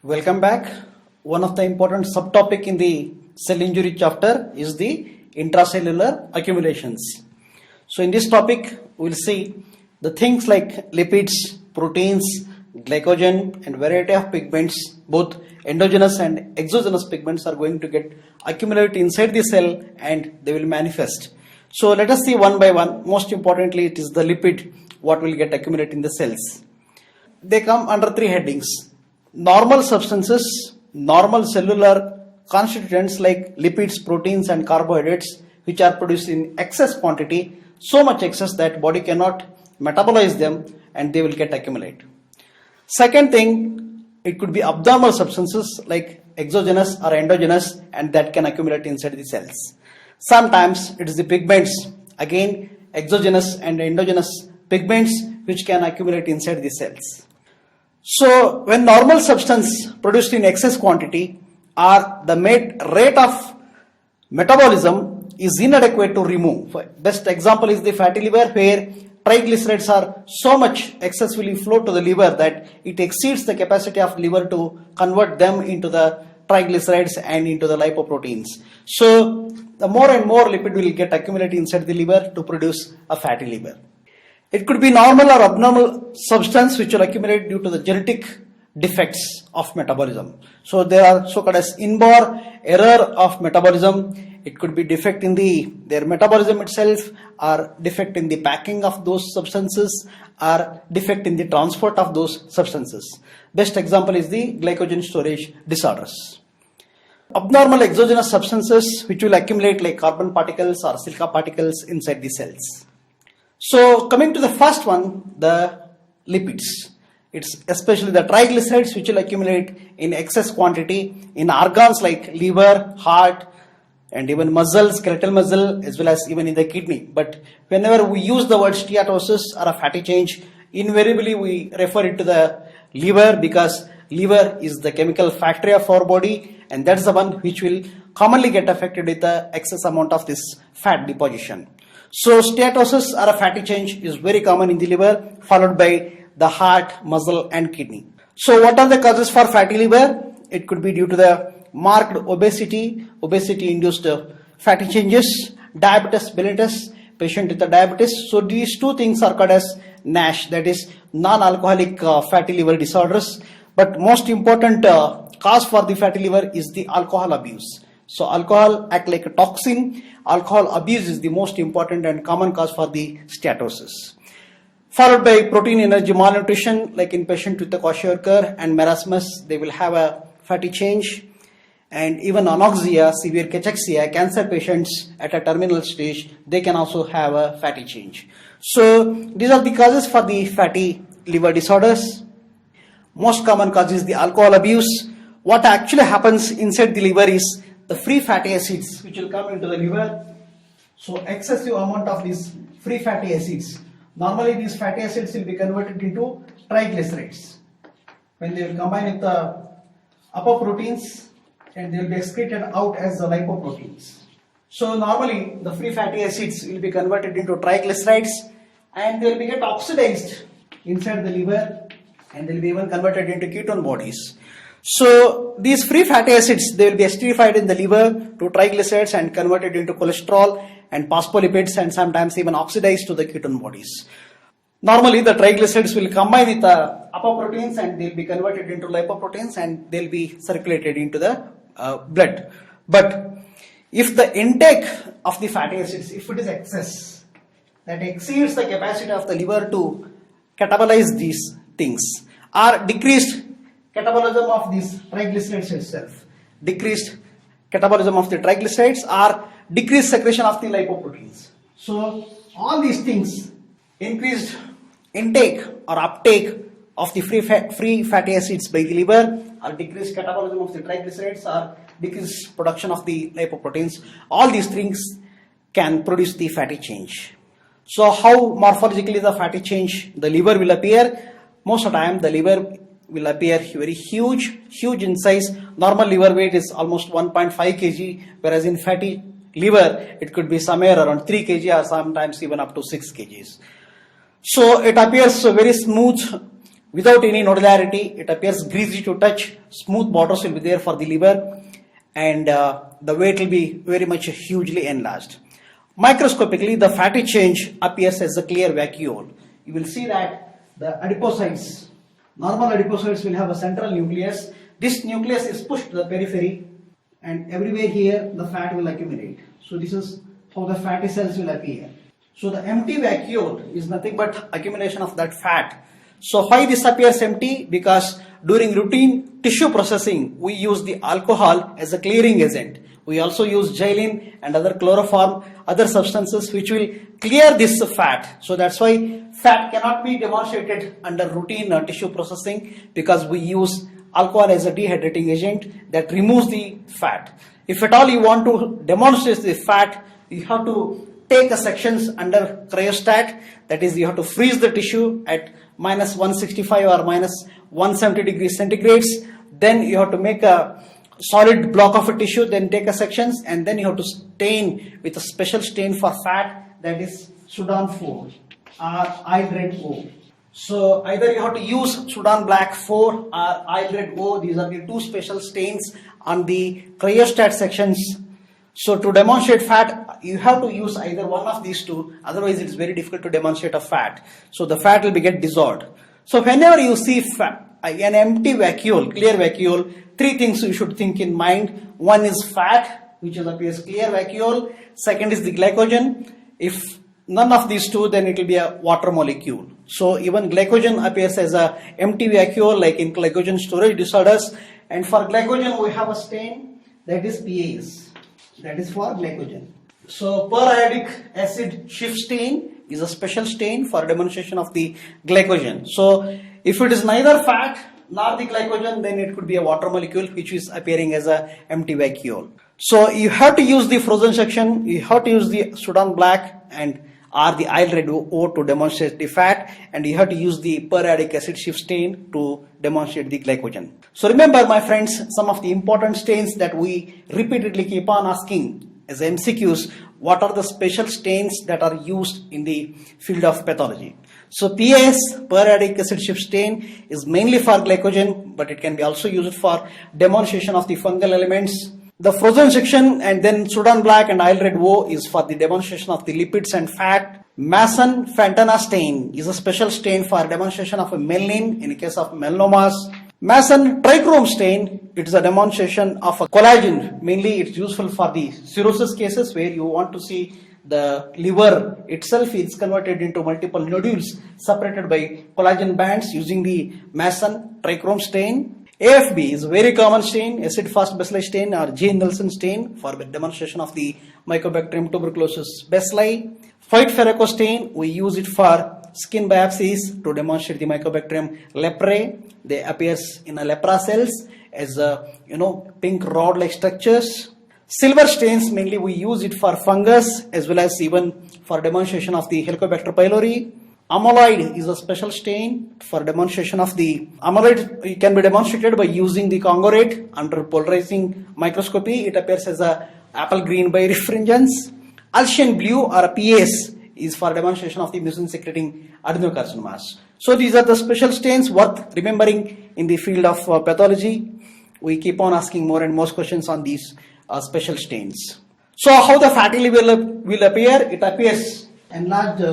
Welcome back. One of the important subtopic in the cell injury chapter is the intracellular accumulations. So in this topic, we'll see the things like lipids, proteins, glycogen and variety of pigments, both endogenous and exogenous pigments are going to get accumulated inside the cell and they will manifest. So let us see one by one. Most importantly, it is the lipid what will get accumulated in the cells. They come under three headings. Normal substances, normal cellular constituents like lipids, proteins and carbohydrates which are produced in excess quantity, so much excess that body cannot metabolize them and they will get accumulated. Second thing, it could be abnormal substances like exogenous or endogenous and that can accumulate inside the cells. Sometimes it is the pigments, again exogenous and endogenous pigments which can accumulate inside the cells. So when normal substance produced in excess quantity or the rate of metabolism is inadequate to remove. Best example is the fatty liver where triglycerides are so much excessively flow to the liver that it exceeds the capacity of liver to convert them into the triglycerides and into the lipoproteins. So the more and more lipid will get accumulated inside the liver to produce a fatty liver. It could be normal or abnormal substance which will accumulate due to the genetic defects of metabolism. So there are so-called as inborn error of metabolism. It could be defect in their metabolism itself, or defect in the packing of those substances, or defect in the transport of those substances. Best example is the glycogen storage disorders. Abnormal exogenous substances which will accumulate like carbon particles or silica particles inside the cells. So coming to the first one, the lipids. It's especially the triglycerides which will accumulate in excess quantity in organs like liver, heart, and even muscle, skeletal muscle, as well as even in the kidney. But whenever we use the word steatosis or a fatty change, invariably we refer it to the liver because liver is the chemical factory of our body and that's the one which will commonly get affected with the excess amount of this fat deposition. So steatosis or a fatty change is very common in the liver, followed by the heart, muscle and kidney. So what are the causes for fatty liver? It could be due to the marked obesity induced fatty changes, diabetes mellitus, patient with the diabetes. So these two things are called as NASH, that is non-alcoholic fatty liver disorders. But most important cause for the fatty liver is the alcohol abuse. So alcohol acts like a toxin. Alcohol abuse is the most important and common cause for the steatosis. Followed by protein energy malnutrition, like in patient with the kwashiorkor and marasmus, they will have a fatty change. And even anoxia, severe cachexia, cancer patients at a terminal stage, they can also have a fatty change. So these are the causes for the fatty liver disorders. Most common cause is the alcohol abuse. What actually happens inside the liver is the free fatty acids which will come into the liver. So excessive amount of these free fatty acids. Normally these fatty acids will be converted into triglycerides. When they will combine with the apoproteins and they will be excreted out as the lipoproteins. So normally the free fatty acids will be converted into triglycerides and they will get oxidized inside the liver and they will be even converted into ketone bodies. So these free fatty acids, they will be esterified in the liver to triglycerides and converted into cholesterol and phospholipids and sometimes even oxidized to the ketone bodies. Normally the triglycerides will combine with the apoproteins and they will be converted into lipoproteins and they will be circulated into the blood. But if the intake of the fatty acids, if it is excess, that exceeds the capacity of the liver to catabolize these things, or decreased catabolism of these triglycerides itself, decreased catabolism of the triglycerides or decreased secretion of the lipoproteins. So all these things, increased intake or uptake of the free fatty acids by the liver or decreased catabolism of the triglycerides or decreased production of the lipoproteins, all these things can produce the fatty change. So how morphologically the fatty change, the liver will appear? Most of the time the liver will appear very huge in size. Normal liver weight is almost 1.5 kg, whereas in fatty liver it could be somewhere around 3 kg or sometimes even up to 6 kgs. So it appears very smooth without any nodularity. It appears greasy to touch, smooth borders will be there for the liver, and the weight will be very much hugely enlarged. Microscopically, the fatty change appears as a clear vacuole. You will see that the adipocytes, normal adipocytes will have a central nucleus. This nucleus is pushed to the periphery, and everywhere here the fat will accumulate. So this is how the fatty cells will appear. So the empty vacuole is nothing but accumulation of that fat. So why this appears empty? Because during routine tissue processing, we use the alcohol as a clearing agent. We also use xylene and other chloroform, other substances which will clear this fat. So that's why fat cannot be demonstrated under routine tissue processing, because we use alcohol as a dehydrating agent that removes the fat. If at all you want to demonstrate the fat, you have to take a sections under cryostat, that is, you have to freeze the tissue at minus 165 or minus 170 degrees centigrades. Then you have to make a solid block of a tissue, then take a sections, and then you have to stain with a special stain for fat, that is Sudan 4 or Isle Red O. So either you have to use Sudan Black 4 or Isle Red O. These are the two special stains on the cryostat sections. So to demonstrate fat, you have to use either one of these two, otherwise it is very difficult to demonstrate a fat. So the fat will be get dissolved. So whenever you see fat, an empty vacuole, clear vacuole, three things you should think in mind. One is fat, which appears clear vacuole. Second is the glycogen. If none of these two, then it will be a water molecule. So even glycogen appears as a empty vacuole, like in glycogen storage disorders. And for glycogen, we have a stain, that is PAS. That is for glycogen. So periodic acid shift stain is a special stain for demonstration of the glycogen. So if it is neither fat nor the glycogen, then it could be a water molecule which is appearing as a empty vacuole. So you have to use the frozen section, you have to use the Sudan Black and or the Isle Red O to demonstrate the fat, and you have to use the periodic acid shift stain to demonstrate the glycogen. So remember, my friends, some of the important stains that we repeatedly keep on asking as MCQs, what are the special stains that are used in the field of pathology. So PAS, periodic acid shift stain, is mainly for glycogen, but it can be also used for demonstration of the fungal elements. The frozen section and then Sudan Black and Isle Red O is for the demonstration of the lipids and fat. Mason Fantana stain is a special stain for demonstration of a melanin in the case of melanomas. Mason trichrome stain, it is a demonstration of a collagen. Mainly it's useful for the cirrhosis cases where you want to see the liver itself is converted into multiple nodules separated by collagen bands using the Mason trichrome stain. AFB is a very common stain, acid fast bacilli stain or J. Nelson stain for demonstration of the Mycobacterium tuberculosis bacilli. White Ferraco stain, we use it for skin biopsies to demonstrate the Mycobacterium leprae. They appears in a lepra cells as pink rod-like structures. Silver stains, mainly we use it for fungus as well as even for demonstration of the Helicobacter pylori. Amyloid is a special stain for demonstration of the amyloid. It can be demonstrated by using the congorate under polarizing microscopy. It appears as a apple green by refringence. Alcian blue or a PAS is for demonstration of the mucin secreting adenocarcinomas. So these are the special stains worth remembering in the field of pathology. We keep on asking more and more questions on these special stains. So how the fatty liver will appear? It appears enlarged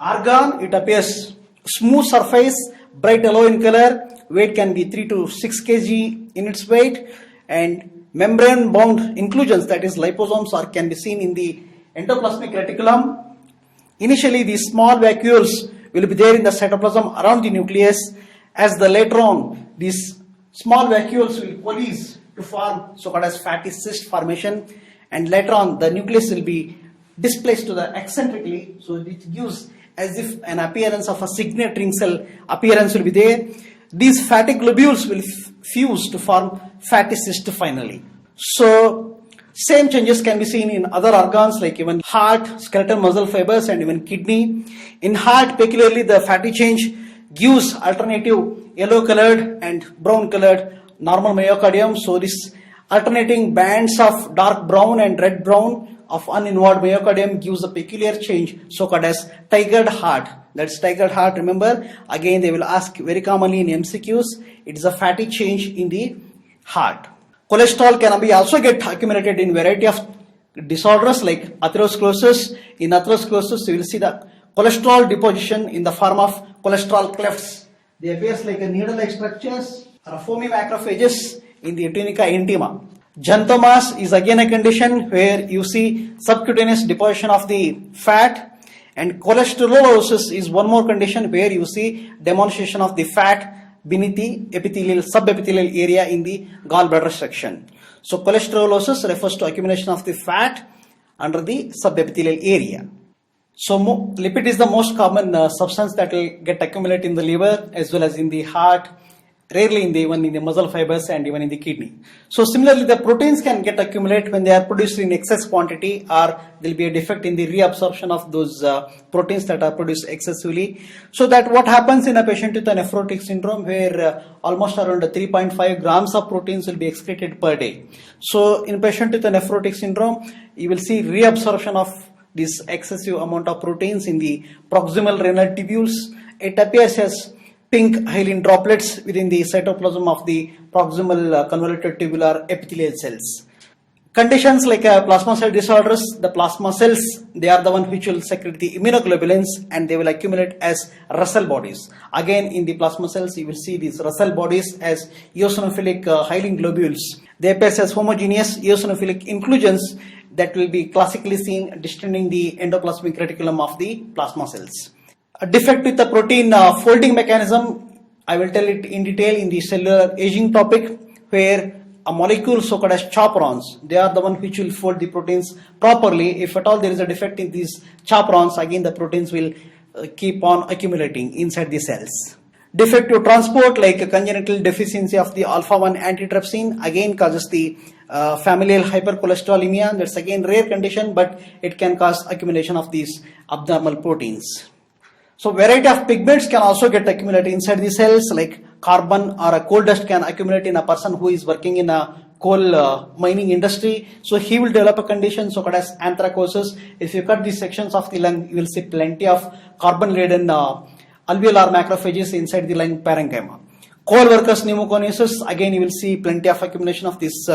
organ, it appears smooth surface, bright yellow in color, weight can be 3 to 6 kg in its weight, and membrane bound inclusions, that is liposomes, can be seen in the endoplasmic reticulum. Initially these small vacuoles will be there in the cytoplasm around the nucleus. As the later on these small vacuoles will coalesce to form so-called as fatty cyst formation, and later on the nucleus will be displaced to the eccentrically, so it gives as if an appearance of a signet ring cell appearance will be there. These fatty globules will fuse to form fatty cyst finally. So same changes can be seen in other organs like even heart, skeletal muscle fibers, and even kidney. In heart, peculiarly the fatty change gives alternative yellow colored and brown colored normal myocardium. So this alternating bands of dark brown and red brown of uninvolved myocardium gives a peculiar change so called as tigered heart. That's staggered heart. Remember, again they will ask very commonly in MCQs. It is a fatty change in the heart. Cholesterol can be also get accumulated in variety of disorders like atherosclerosis. In atherosclerosis, you will see the cholesterol deposition in the form of cholesterol clefts. They appears like a needle-like structures or foamy macrophages in the tunica intima. Xanthomas is again a condition where you see subcutaneous deposition of the fat, and cholesterolosis is one more condition where you see demonstration of the fat beneath the epithelial, subepithelial area in the gallbladder section. So cholesterolosis refers to accumulation of the fat under the subepithelial area. So lipid is the most common substance that will get accumulated in the liver as well as in the heart, rarely even in the muscle fibers and even in the kidney. So similarly, the proteins can get accumulated when they are produced in excess quantity, or there will be a defect in the reabsorption of those proteins that are produced excessively. So that what happens in a patient with a nephrotic syndrome where almost around 3.5 grams of proteins will be excreted per day. So in a patient with a nephrotic syndrome, you will see reabsorption of this excessive amount of proteins in the proximal renal tubules. It appears as pink hyaline droplets within the cytoplasm of the proximal convoluted tubular epithelial cells. Conditions like plasma cell disorders, the plasma cells, they are the one which will secrete the immunoglobulins and they will accumulate as Russell bodies. Again, in the plasma cells, you will see these Russell bodies as eosinophilic hyaline globules. They appear as homogeneous eosinophilic inclusions that will be classically seen distending the endoplasmic reticulum of the plasma cells. A defect with the protein folding mechanism, I will tell it in detail in the cellular aging topic, where a molecule so called as chaperones, they are the one which will fold the proteins properly. If at all there is a defect in these chaperones, again the proteins will keep on accumulating inside the cells. Defective transport like a congenital deficiency of the alpha-1 antitrypsin again causes the familial hypercholesterolemia. That's again rare condition, but it can cause accumulation of these abnormal proteins. So variety of pigments can also get accumulated inside the cells, like carbon or a coal dust can accumulate in a person who is working in a coal mining industry. So he will develop a condition so called as anthracosis. If you cut these sections of the lung, you will see plenty of carbon-laden alveolar macrophages inside the lung parenchyma. Coal workers pneumoconiosis, again you will see plenty of accumulation of this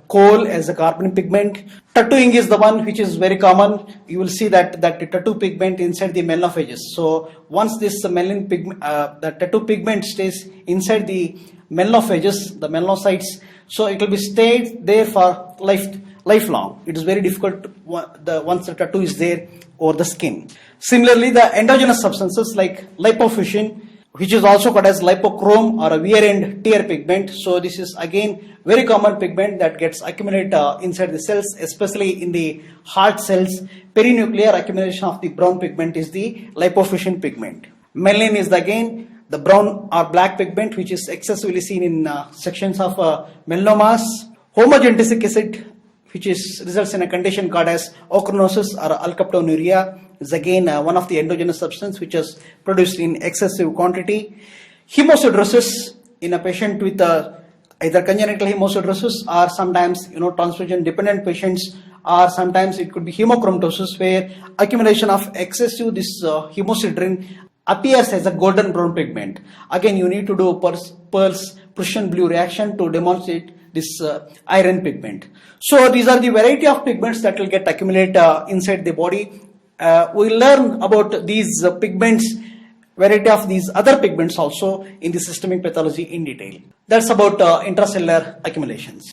coal as a carbon pigment. Tattooing is the one which is very common. You will see that tattoo pigment inside the melanophages. So once this the tattoo pigment stays inside the melanophages, the melanocytes, so it will be stayed there for lifelong. It is very difficult once the tattoo is there over the skin. Similarly, the endogenous substances like lipofuscin, which is also called as lipochrome or a wear-end tear pigment. So this is again very common pigment that gets accumulated inside the cells, especially in the heart cells. Perinuclear accumulation of the brown pigment is the lipofuscin pigment. Melanin is again the brown or black pigment which is excessively seen in sections of melanomas. Homogenesic acid, which results in a condition called as ochronosis or alkaptonuria, is again one of the endogenous substance which is produced in excessive quantity. Hemosiderosis in a patient with either congenital hemosiderosis or sometimes transfusion dependent patients, or sometimes it could be hemochromatosis where accumulation of excessive this hemosiderin appears as a golden brown pigment. Again, you need to do Pearl's Prussian blue reaction to demonstrate this iron pigment. So these are the variety of pigments that will get accumulated inside the body. We'll learn about these pigments, variety of these other pigments also in the systemic pathology in detail. That's about intracellular accumulations.